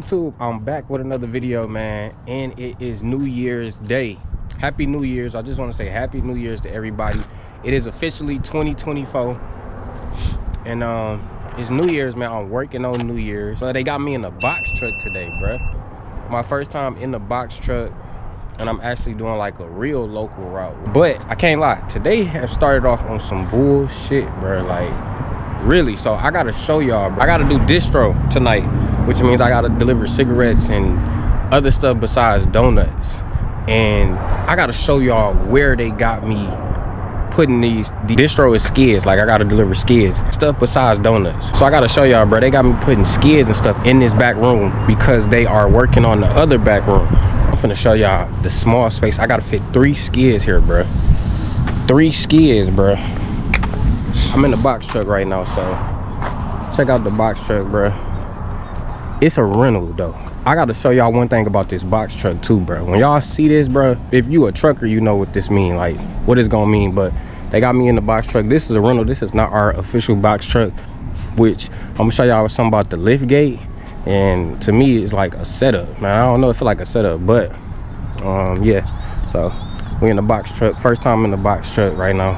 YouTube, I'm back with another video, man, and it is New Year's Day. Happy New Year's. I just want to say Happy New Year's to everybody. It is officially 2024, and it's New Year's, man. I'm working on New Year's. So they got me in a box truck today, bruh. My first time in the box truck, and I'm actually doing like a real local route. But I can't lie, today have started off on some bullshit, bruh. Like, really. So I gotta show y'all, bro. I gotta do distro tonight, which means I gotta deliver cigarettes and other stuff besides donuts. And I gotta show y'all where they got me putting these. The distro is skids. Like, I gotta deliver skids, stuff besides donuts. So I gotta show y'all, bro. They got me putting skids and stuff in this back room because they are working on the other back room. I'm finna show y'all the small space. I gotta fit 3 skids here, bro. 3 skids, bro. I'm in the box truck right now, so check out the box truck, bro. It's a rental though. I gotta show y'all one thing about this box truck too, bro. When y'all see this, bro, if you a trucker, you know what this mean, like what it's gonna mean. But they got me in the box truck. This is a rental. This is not our official box truck, which I'm gonna show y'all something about the lift gate. And to me, it's like a setup, man. I don't know if it's like a setup, but yeah. So we in the box truck. First time in the box truck right now.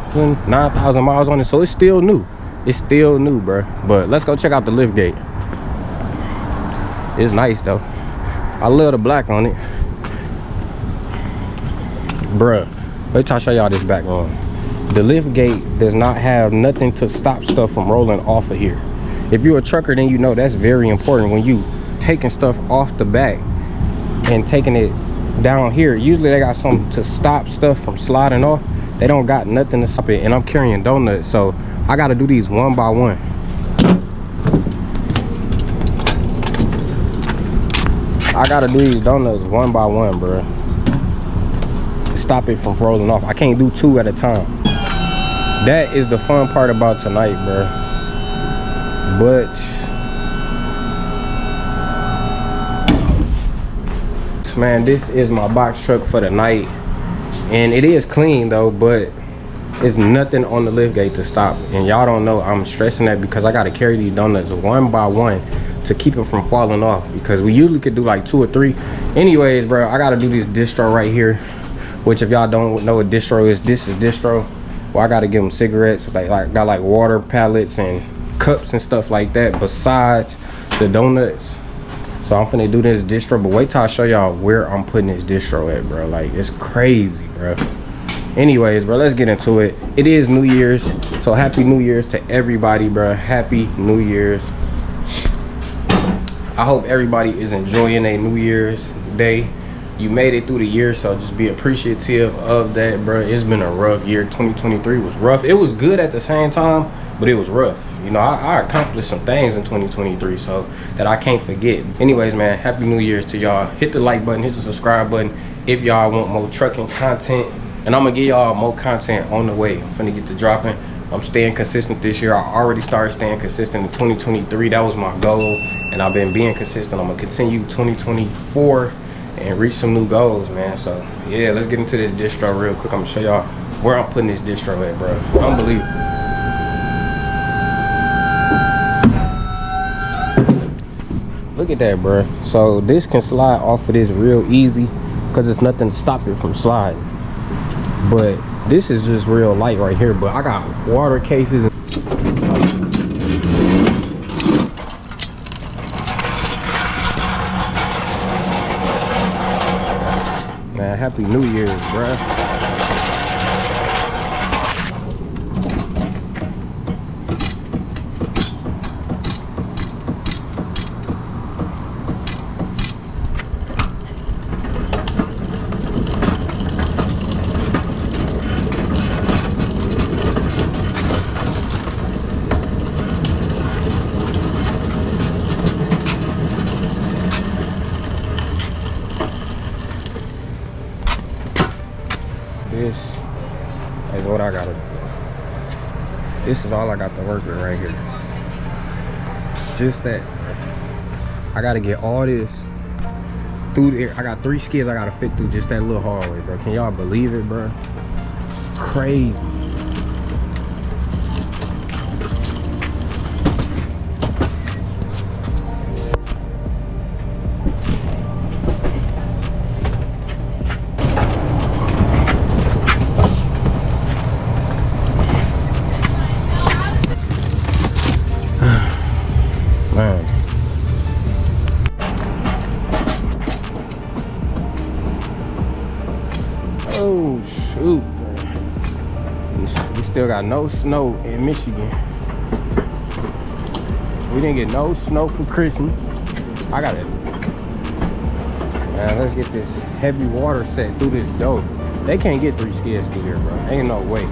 9,000 miles on it, so it's still new. It's still new, bro. But let's go check out the lift gate. It's nice though. I love the black on it, bruh. Wait till I show y'all this back room. The lift gate does not have nothing to stop stuff from rolling off of here. If you're a trucker, then you know that's very important. When you taking stuff off the back and taking it down here, usually they got something to stop stuff from sliding off. They don't got nothing to stop it. And I'm carrying donuts, so I got to do these one by one. I gotta do these donuts one by one, bro. Stop it from rolling off. I can't do 2 at a time. That is the fun part about tonight, bro. But man, this is my box truck for the night, and it is clean though, but it's nothing on the lift gate to stop. And y'all don't know I'm stressing that because I gotta carry these donuts one by one to keep them from falling off, because we usually could do like 2 or 3. Anyways, bro, I gotta do this distro right here, which if y'all don't know what distro is, this is distro. Well, I gotta give them cigarettes, like got like water pallets and cups and stuff like that besides the donuts. So I'm finna do this distro, but wait till I show y'all where I'm putting this distro at, bro. Like, it's crazy, bro. Anyways, bro, let's get into it. It is New Year's, so happy New Year's to everybody, bro. Happy New Year's. I hope everybody is enjoying a New Year's Day. You made it through the year, so just be appreciative of that, bro. It's been a rough year. 2023 was rough. It was good at the same time, but it was rough. You know, I accomplished some things in 2023, so that I can't forget. Anyways, man, happy New Year's to y'all. Hit the like button, hit the subscribe button if y'all want more trucking content. And I'm gonna give y'all more content on the way. I'm finna get to dropping. I'm staying consistent this year. I already started staying consistent in 2023. That was my goal, and I've been being consistent. I'm gonna continue 2024 and reach some new goals, man. So yeah, let's get into this distro real quick. I'm gonna show y'all where I'm putting this distro at, bro. Unbelievable. Look at that, bro. So this can slide off of this real easy because there's nothing to stop it from sliding. But this is just real light right here. But I got water cases. Man, happy New Year's, bruh. This is what I gotta do. This is all I got to work with right here. Just that. I gotta get all this through there. I got 3 skids I gotta fit through just that little hallway, bro. Can y'all believe it, bro? Crazy. Shoot. We still got no snow in Michigan. We didn't get no snow for Christmas. I got it. Man, let's get this heavy water set through this door. They can't get 3 skids through here, bro. Ain't no way.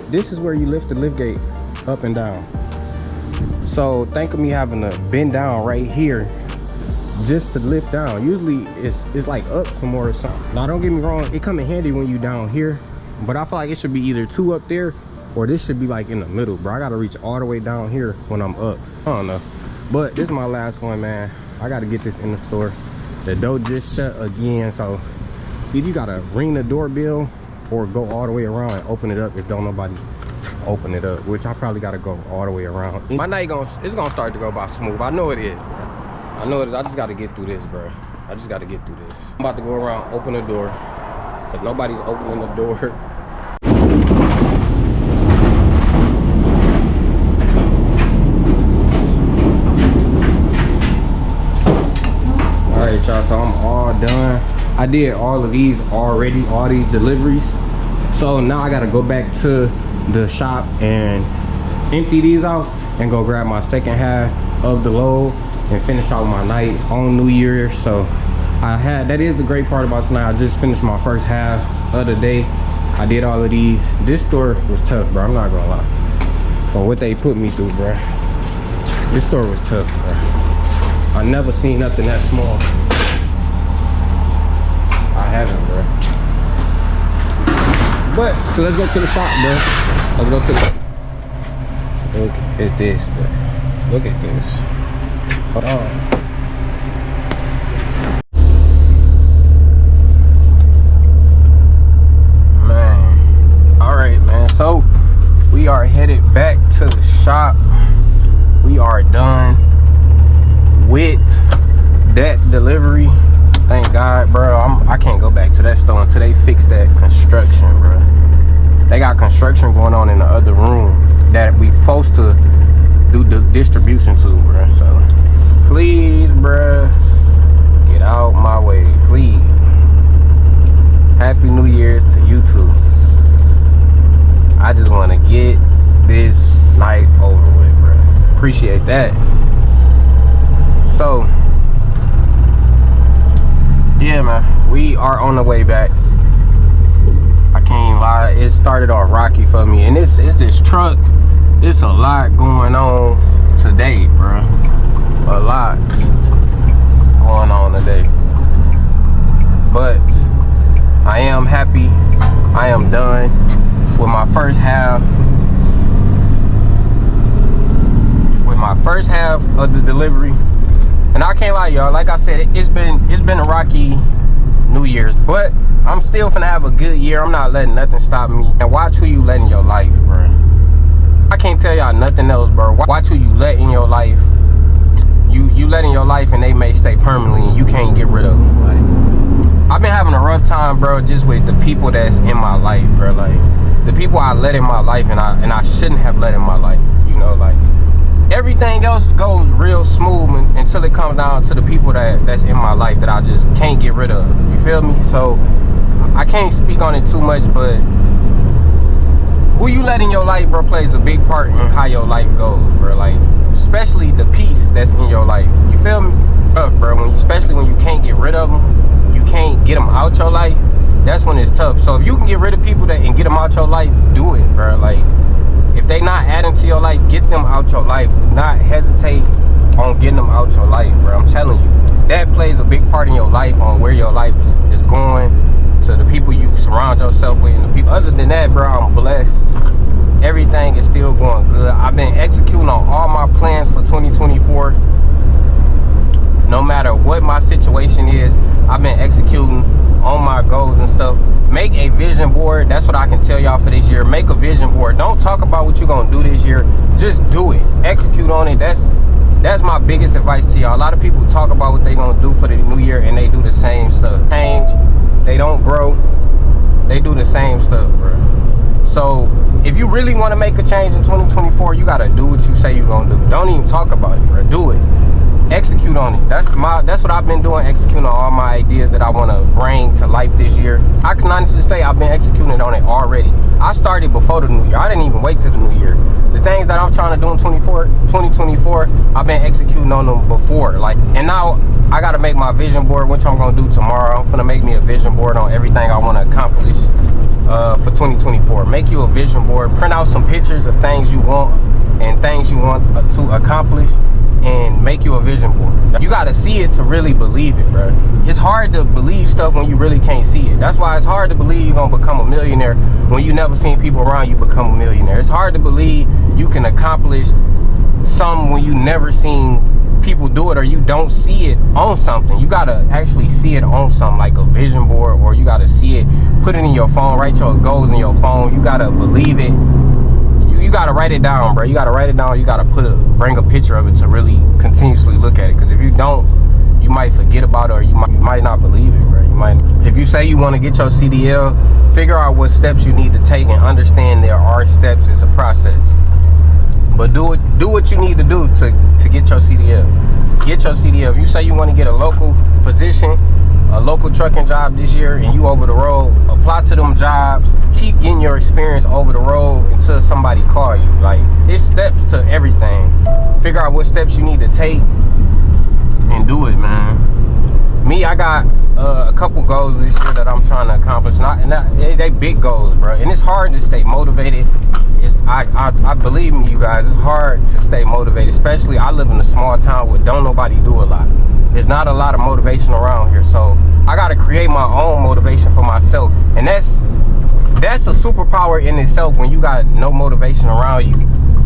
This is where you lift the lift gate up and down. So think of me having to bend down right here just to lift down. Usually it's like up some more or something. Now don't get me wrong, it come in handy when you down here, but I feel like it should be either 2 up there or this should be like in the middle, bro. I gotta reach all the way down here when I'm up. I don't know, but this is my last one, man. I gotta get this in the store. The door just shut again, so either you gotta ring the doorbell or go all the way around and open it up if don't nobody open it up, which I probably gotta go all the way around. My night it's gonna start to go by smooth. I know it is, bro. I know it is. I just gotta get through this, bro. I just gotta get through this. I'm about to go around, open the door, because nobody's opening the door. All right, y'all, so I'm all done. I did all of these already, all these deliveries. So now I gotta go back to the shop and empty these out and go grab my second half of the load and finish out my night on New Year. So that is the great part about tonight. I just finished my first half of the day. I did all of these. This store was tough, bro. I'm not gonna lie. For what they put me through, bro. This store was tough, bro. I never seen nothing that small. I haven't, bro. But so let's go to the shop, bro. Let's go to the. Look at this, bro. Look at this. Hold on. Man. All right, man. So we are headed back to the shop. We are done with that delivery. Thank God, bro. I can't go back to that store until they fix that construction, bro. They got construction going on in the other room that we supposed to do the distribution to, bro. So please, bro, get out my way, please. Happy New Year's to you too. I just want to get this night over with, bro. Appreciate that. So yeah, man, we are on the way back. I can't lie, it started off rocky for me, and it's this truck. It's a lot going on today, bro. A lot going on today, but I am happy. I am done with my first half. With my first half of the delivery. And I can't lie, y'all, like I said, it's been a rocky New Year's, but I'm still finna have a good year. I'm not letting nothing stop me. And watch who you let in your life, bro. I can't tell y'all nothing else, bro. Watch who you let in your life. You let in your life and they may stay permanently and you can't get rid of them. Like, I've been having a rough time, bro, just with the people that's in my life, bro. Like, the people I let in my life and I shouldn't have let in my life, you know, like. Everything else goes real smooth until it comes down to the people that's in my life that I just can't get rid of. You feel me? So I can't speak on it too much, but who you let in your life, bro, plays a big part in how your life goes, bro. Like, especially the peace that's in your life. You feel me? Bro, especially when you can't get rid of them, you can't get them out your life, that's when it's tough. So if you can get rid of people and get them out your life, do it, bro. Like, if they not adding to your life, get them out your life. Do not hesitate on getting them out your life, bro. I'm telling you, that plays a big part in your life, on where your life is going, to the people you surround yourself with, and the people. Other than that, bro, I'm blessed. Everything is still going good. I've been executing on all my plans for 2024. No matter what my situation is, I've been executing on my goals and stuff. Make a vision board. That's what I can tell y'all for this year. Make a vision board. Don't talk about what you're gonna do this year. Just do it. Execute on it. That's my biggest advice to y'all. A lot of people talk about what they're gonna do for the new year and they do the same stuff. Change. They don't grow. They do the same stuff, bro. So if you really want to make a change in 2024, you gotta do what you say you're gonna do. Don't even talk about it, bro. Do it. Execute on it. That's what I've been doing, executing on all my ideas that I want to bring to life this year. I can honestly say I've been executing on it already. I started before the new year. I didn't even wait till the new year. The things that I'm trying to do in 2024, I've been executing on them before. Like, and now I got to make my vision board, which I'm gonna do tomorrow. I'm gonna make me a vision board on everything I want to accomplish for 2024. Make you a vision board. Print out some pictures of things you want and things you want to accomplish, and make you a vision board. You gotta see it to really believe it, bro. It's hard to believe stuff when you really can't see it. That's why it's hard to believe you're gonna become a millionaire when you never seen people around you become a millionaire. It's hard to believe you can accomplish something when you never seen people do it, or you don't see it on something. You gotta actually see it on something, like a vision board, or you gotta see it, put it in your phone, write your goals in your phone. You gotta believe it. You gotta write it down, bro. You gotta write it down. You gotta bring a picture of it to really continuously look at it. Because if you don't, you might forget about it, or you might not believe it, bro. You might. If you say you want to get your CDL, figure out what steps you need to take and understand there are steps. It's a process. But do what you need to do to get your CDL. Get your CDL. If you say you want to get a local position, a local trucking job this year, and you over the road, apply to them jobs. Keep getting your experience over the road until somebody call you. Like, it's steps to everything. Figure out what steps you need to take and do it, man. Me, I got a couple goals this year that I'm trying to accomplish. They big goals, bro. And it's hard to stay motivated. I believe me, you guys, it's hard to stay motivated. Especially, I live in a small town where don't nobody do a lot. There's not a lot of motivation around here. So I got to create my own motivation for myself. And that's a superpower in itself. When you got no motivation around you,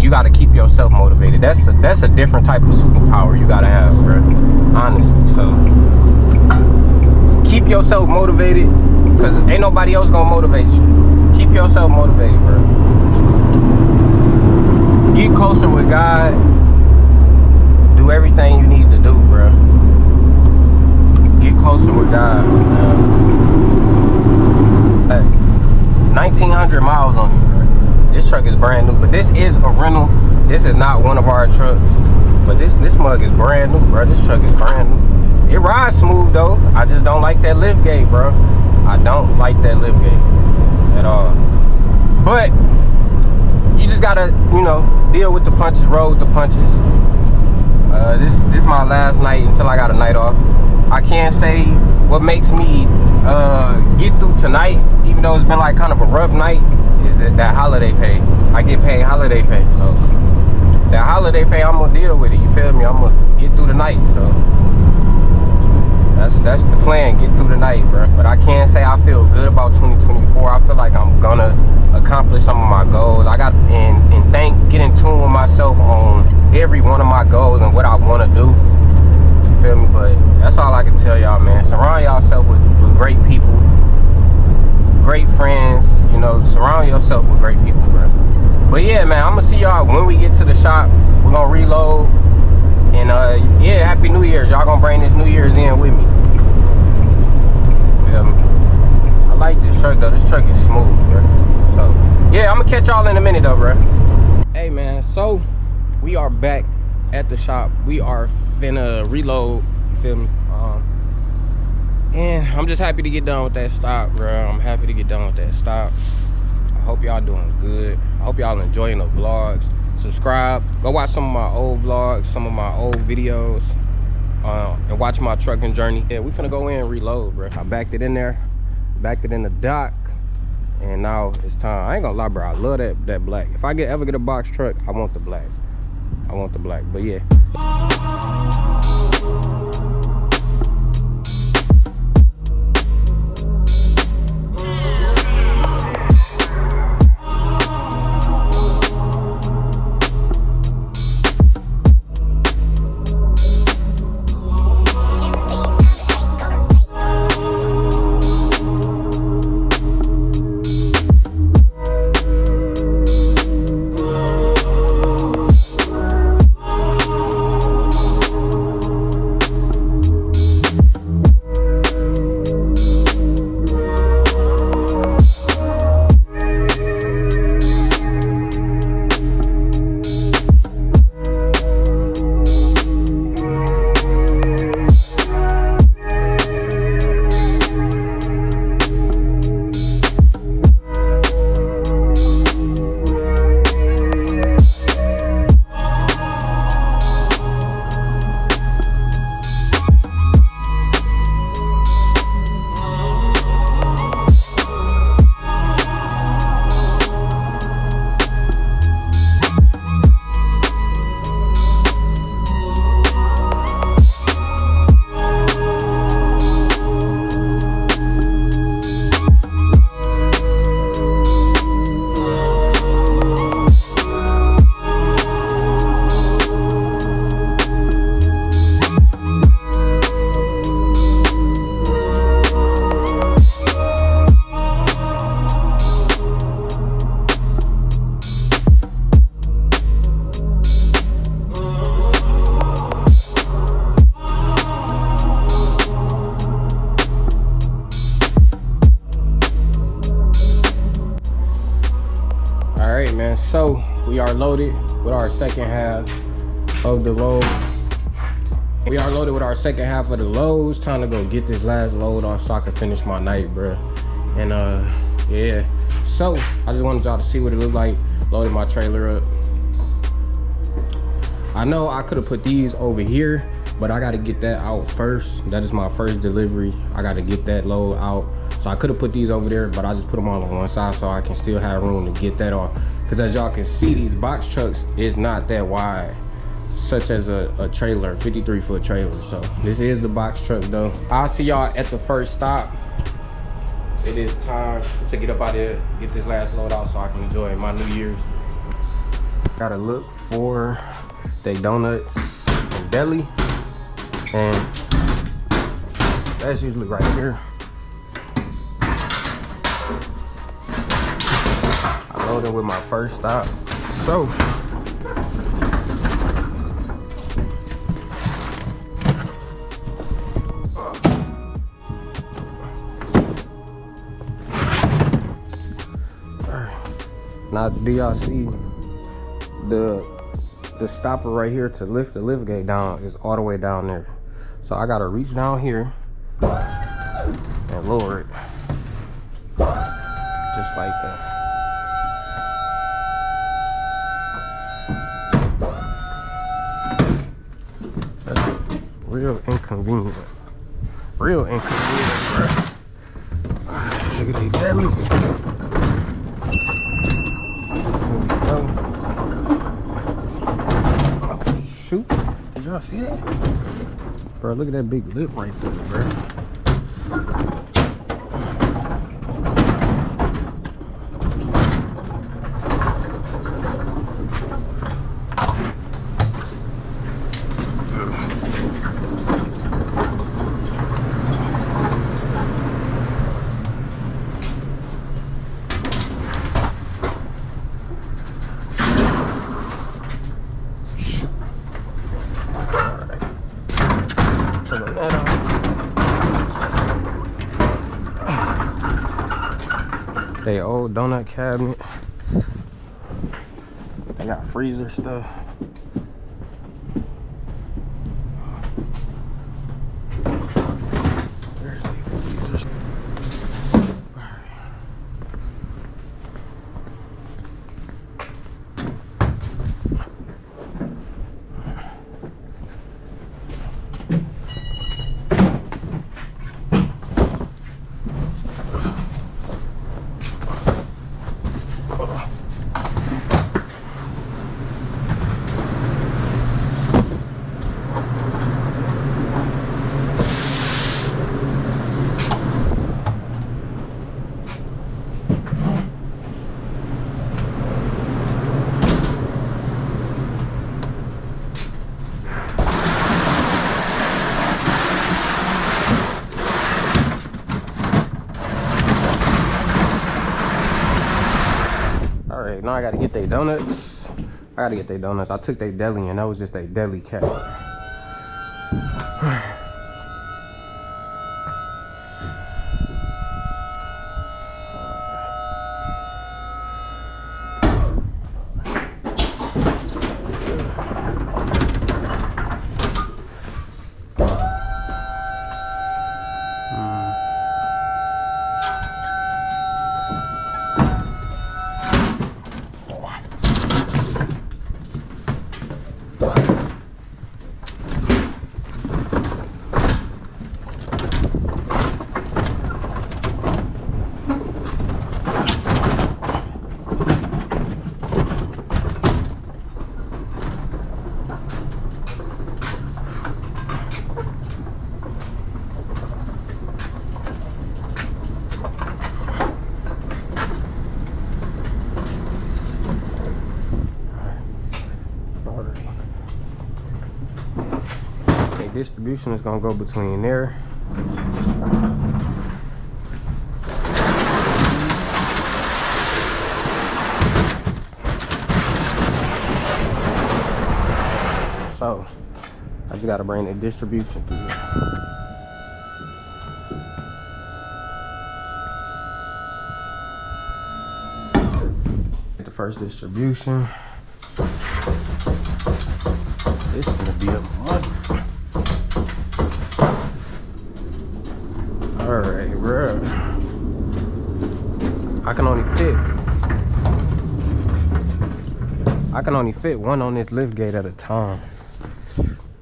you got to keep yourself motivated. That's a different type of superpower you got to have, bro. Honestly. So keep yourself motivated, because ain't nobody else gonna motivate you. Keep yourself motivated, bro. Get closer with God. Do everything you need to do, bro. Get closer with God, man. 1,900 miles on it, bro. This truck is brand new, but this is a rental. This is not one of our trucks, but this mug is brand new, bro. This truck is brand new. It rides smooth though. I just don't like that lift gate, bro. I don't like that lift gate at all. But you just gotta, you know, deal with the punches, roll with the punches. This my last night until I got a night off. I can't say what makes me get through tonight, even though it's been like kind of a rough night, is that holiday pay. I get paid holiday pay, so that holiday pay, I'm gonna deal with it. You feel me? I'm gonna get through the night, so. That's the plan, get through the night, bro. But I can't say I feel good about 2024. I feel like I'm gonna accomplish some of my goals. I got get in tune with myself on every one of my goals and what I want to do. You feel me? But that's all I can tell y'all, man. Surround yourself with great people, great friends. You know, surround yourself with great people, bro. But yeah, man, I'm gonna see y'all when we get to the shop. We're gonna reload. And yeah, Happy New Year's. Y'all gonna bring this New Year's in with me. Feel me? I like this truck though. This truck is smooth, bro. So yeah, I'm gonna catch y'all in a minute though, bro. Hey man, so we are back at the shop. We are finna reload. You feel me? And I'm just happy to get done with that stop, bro. I'm happy to get done with that stop. I hope y'all doing good. I hope y'all enjoying the vlogs. subscribe. Go watch some of my old vlogs, some of my old videos, and watch my trucking journey. Yeah, we finna go in and reload, bro. I backed it in there, backed it in the dock, and now it's time. I ain't gonna lie, bro, I love that black. If I ever get a box truck, I want the black. I want the black, but yeah. Man, so we are loaded with our second half of the load. We are loaded with our second half of the loads. Time to go get this last load off so I can finish my night, bro. And yeah, so I just wanted y'all to see what it looked like. Loaded my trailer up. I know I could have put these over here, but I got to get that out first. That is my first delivery. I got to get that load out. So I could have put these over there, but I just put them all on one side so I can still have room to get that off. Because as y'all can see, these box trucks is not that wide, such as a trailer, 53-foot trailer. So this is the box truck though. I'll see y'all at the first stop. It is time to get up out there, get this last load out so I can enjoy my New Year's. Gotta look for they donuts and deli, and that's usually right here. Loading with my first stop. So now do y'all see the stopper right here to lift the lift gate down is all the way down there. So I gotta reach down here and lower it just like that. Real inconvenient. Real inconvenient, bro. Look at these deadly. Oh, shoot. Did y'all see that? Bro, look at that big lip right there, bro. They old donut cabinet. They got freezer stuff. Where's the freezer stuff? right, now I gotta get their donuts. I gotta get their donuts. I took their deli and that was just a deli cat. Distribution is gonna go between there. So I just gotta bring the distribution through here. Get the first distribution. This is gonna be a mother. Alright, bro. I can only fit one on this lift gate at a time.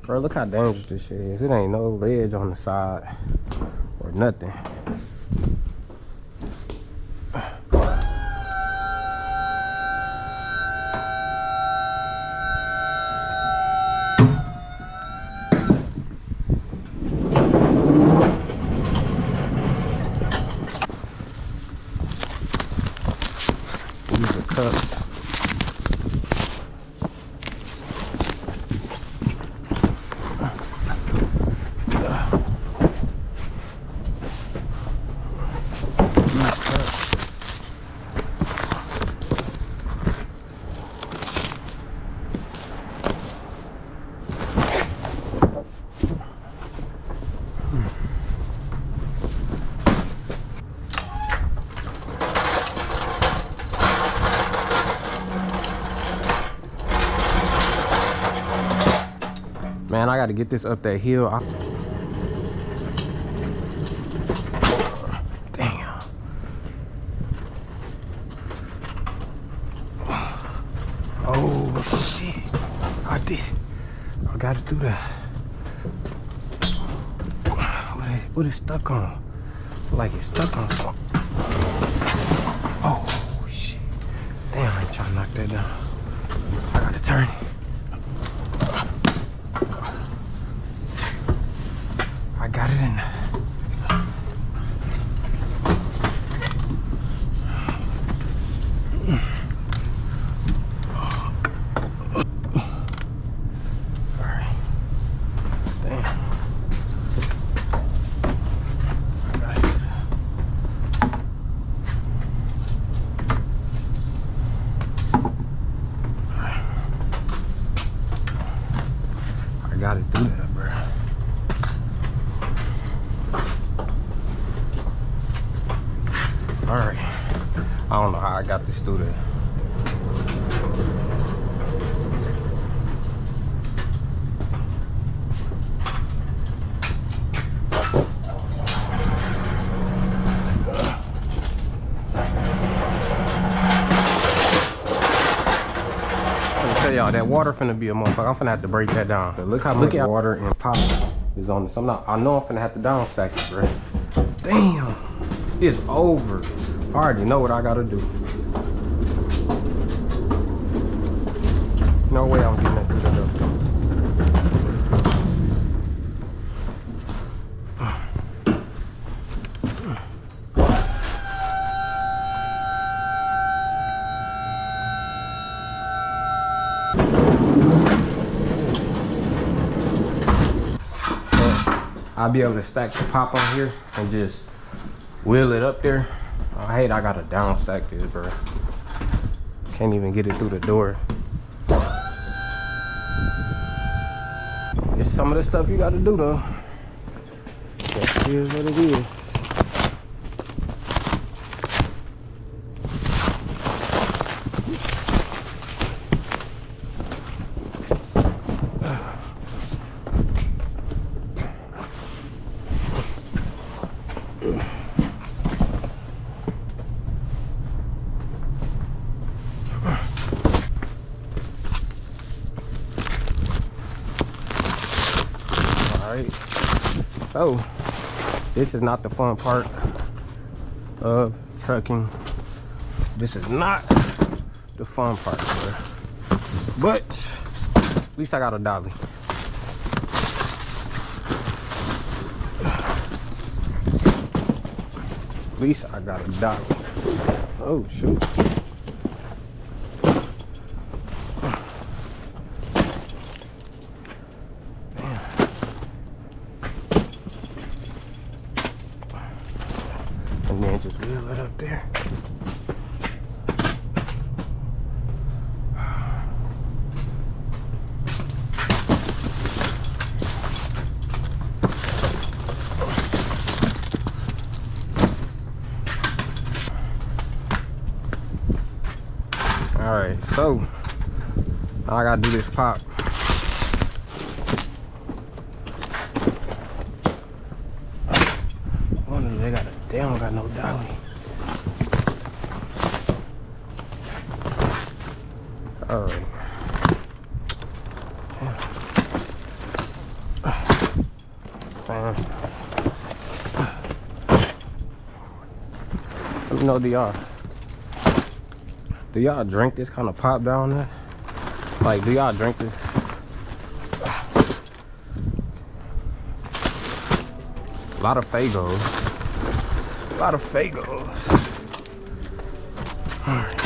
Bro, look how dangerous this shit is. It ain't no ledge on the side or nothing. These are cups. Man, I gotta get this up that hill. Damn. Oh shit. I did it. I got it through there. What is stuck on? Like it's stuck on something. Oh shit. Damn, I ain't trying to knock that down. I gotta turn it. I got it in there. Alright. Damn. I got it. I got it through that, bro. Alright, I don't know how I got this through there. Let me tell y'all, that water finna be a motherfucker. I'm finna have to break that down. Look how much water and pop is on this. I know I'm finna have to down stack it, bro. Damn. It's over. I already know what I gotta do. No way I'm getting that through the door. So I'll be able to stack the pop on here and just wheel it up there. I hate I gotta down stack this, bro. Can't even get it through the door. It's some of the stuff you gotta do though. That is what it is. Alright, so this is not the fun part of trucking. This is not the fun part, but at least I got a dolly. At least I got a dolly. Oh shoot. And then just wheel it up there. All right, so now I gotta do this pop. They don't got no dolly. All right. Let me know, do y'all drink this kind of pop down there? Like, do y'all drink this? A lot of Fagos. A lot of Fagos. All right.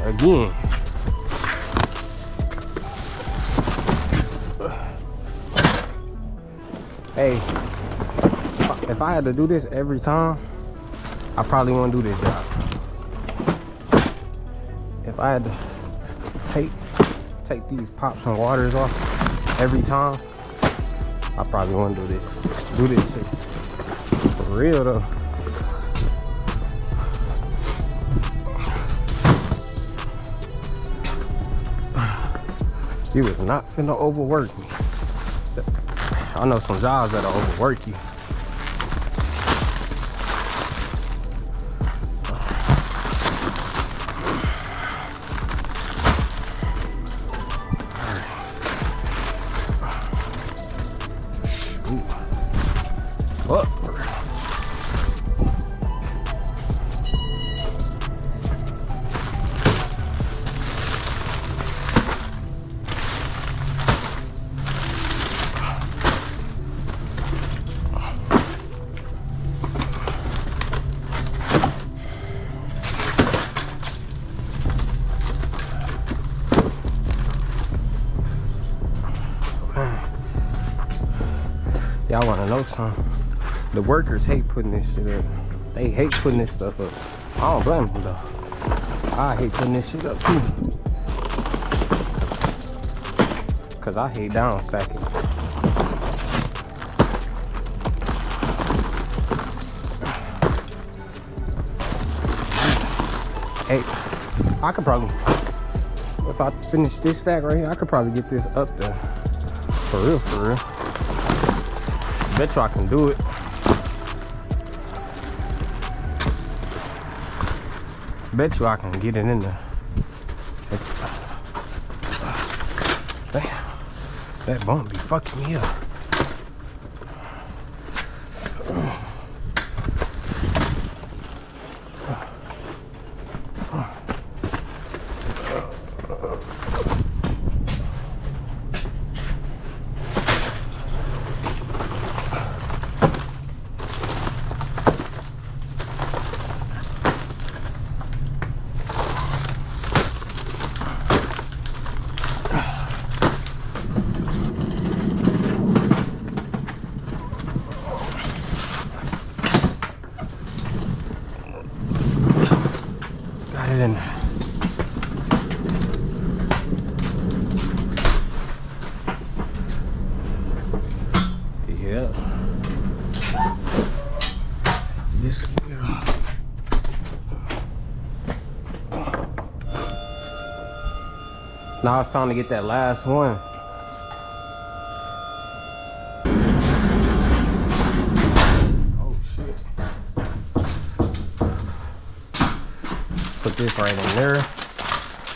Again. Hey, if I had to do this every time, I probably wouldn't do this job. If I had to take these pops and waters off every time, I probably wouldn't do this shit. For real though. You was not finna overwork me. I know some jobs that'll overwork you. Fuck. Y'all wanna know something? The workers hate putting this shit up. They hate putting this stuff up. I don't blame them though. I hate putting this shit up too. Cause I hate down stacking. Hey, I could probably, if I finish this stack right here, I could probably get this up there. For real, for real. Bet you I can do it. Bet you I can get it in there. Damn, that bump be fucking me up. Now it's time to get that last one. Oh shit. Put this right in there.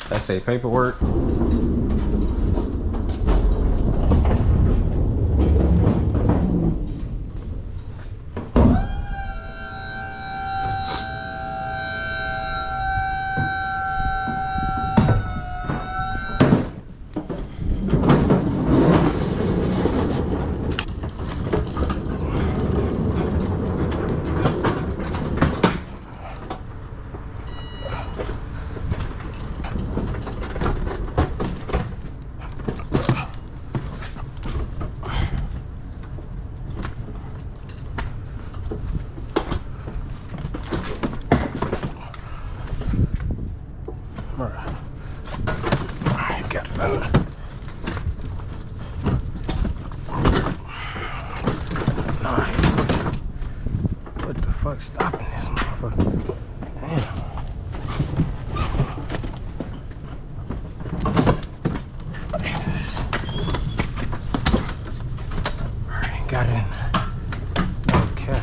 That's a paperwork. What the fuck stopping this motherfucker? Damn. Alright, got it in. Okay.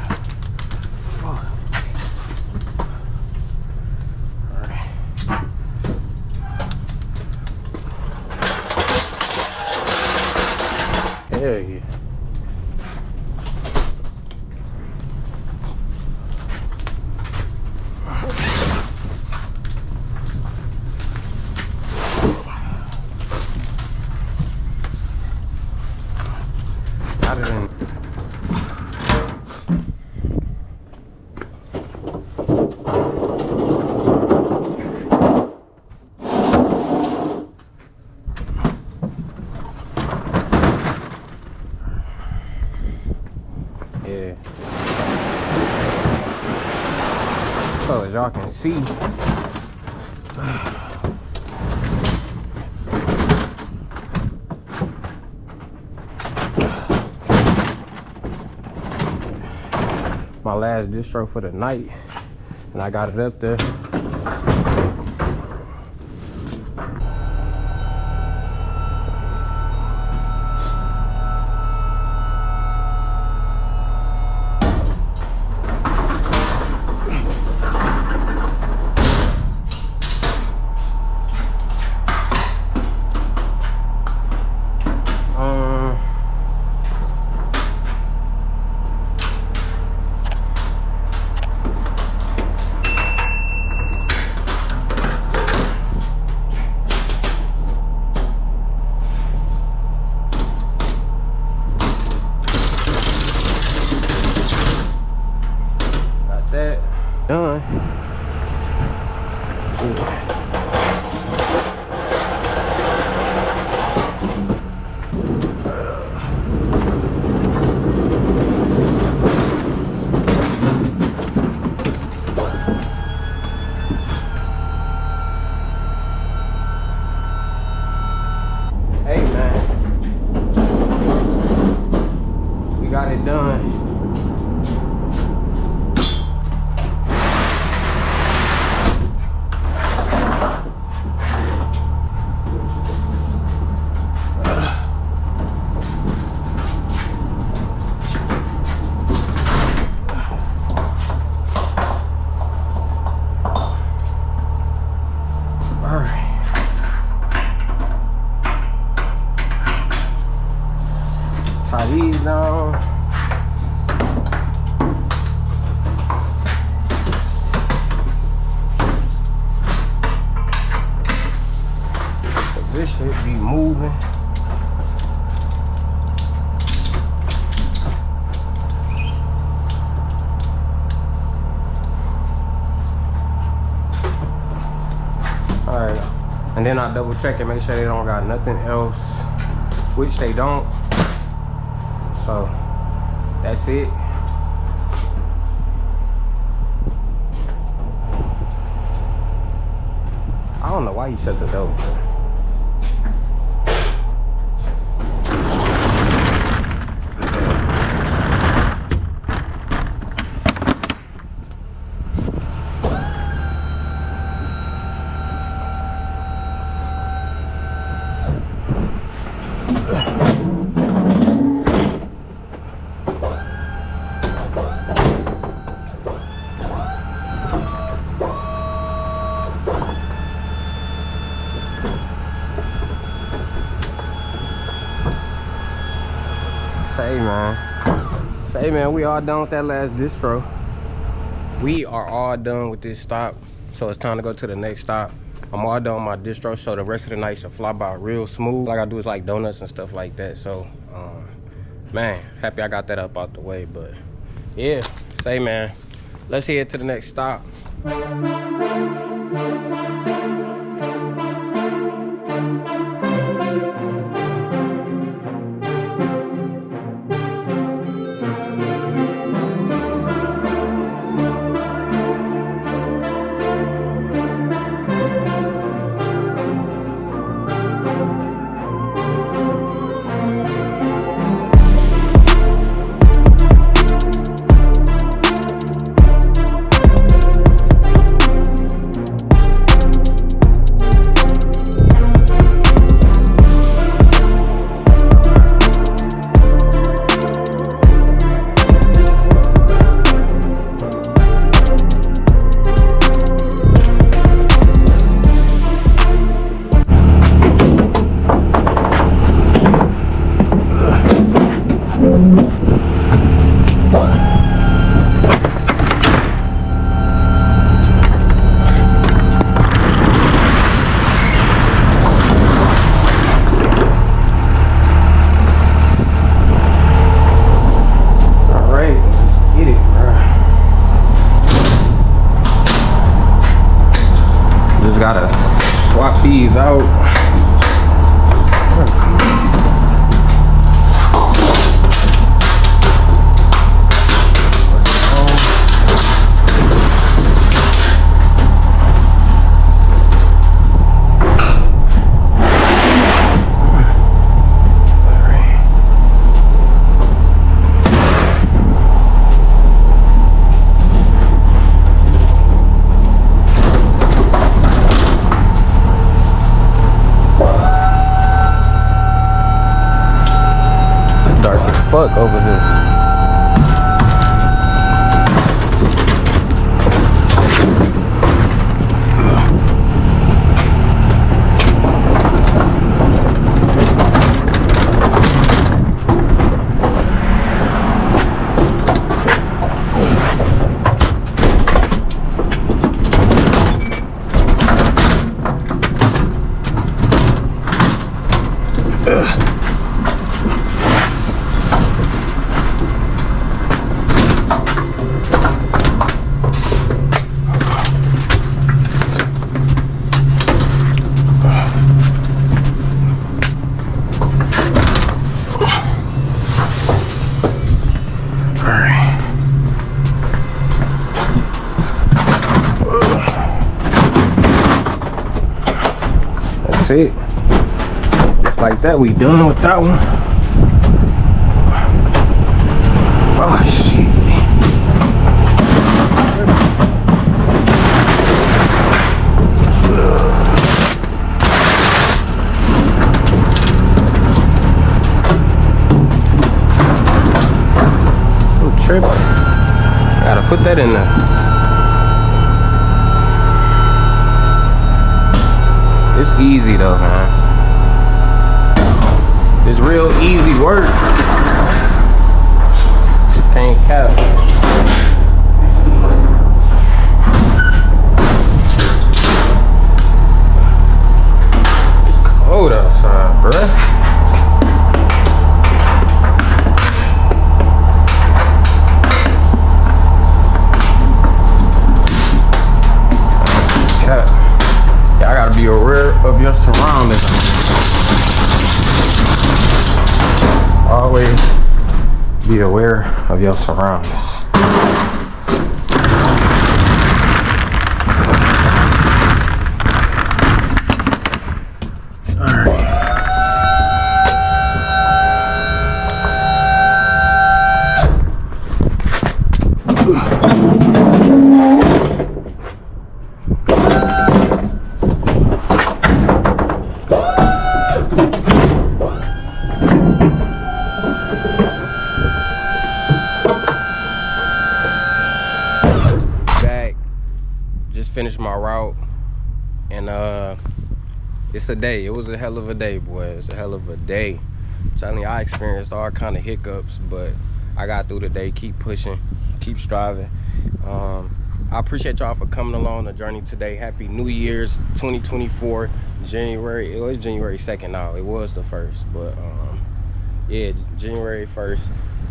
Fuck. Alright. Hell yeah. Got it in. Yeah. So as y'all can see, my last distro for the night, and I got it up there. That done. Hey man, we got it done. Tie these down. This should be moving. Alright. And then I double check and make sure they don't got nothing else, which they don't. So that's it. I don't know why you shut the door. Say man, we all done with that last distro. We are all done with this stop, so it's time to go to the next stop. I'm all done with my distro, so the rest of the night should fly by real smooth. Like I do is like donuts and stuff like that. So man, happy I got that up out the way. But yeah, say man, let's head to the next stop. Gotta swap these out. Fuck over this. That's it. Just like that, we done with that one. Oh shit. I'm tripping. Gotta put that in there. It's easy though, man. It's real easy work. Can't cap. It's cold outside, bruh. I gotta be aware of your surroundings. Always be aware of your surroundings. it's a day. It was a hell of a day, boy. It's a hell of a day. I'm telling you, I experienced all kind of hiccups, but I got through the day. Keep pushing, keep striving. I appreciate y'all for coming along the journey today. Happy New Year's 2024. January, it was January 2nd now. It was the 1st, but yeah, January 1st,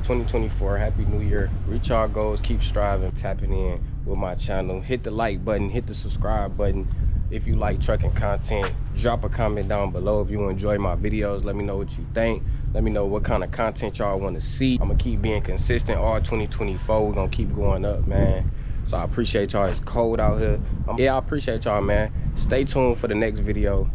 2024. Happy New Year. Reach our goals, keep striving, tapping in with my channel. Hit the like button, hit the subscribe button. If you like trucking content, drop a comment down below. If you enjoy my videos, let me know what you think. Let me know what kind of content y'all want to see. I'm gonna keep being consistent all 2024. We're gonna keep going up, man. So I appreciate y'all. It's cold out here. Yeah, I appreciate y'all, man. Stay tuned for the next video.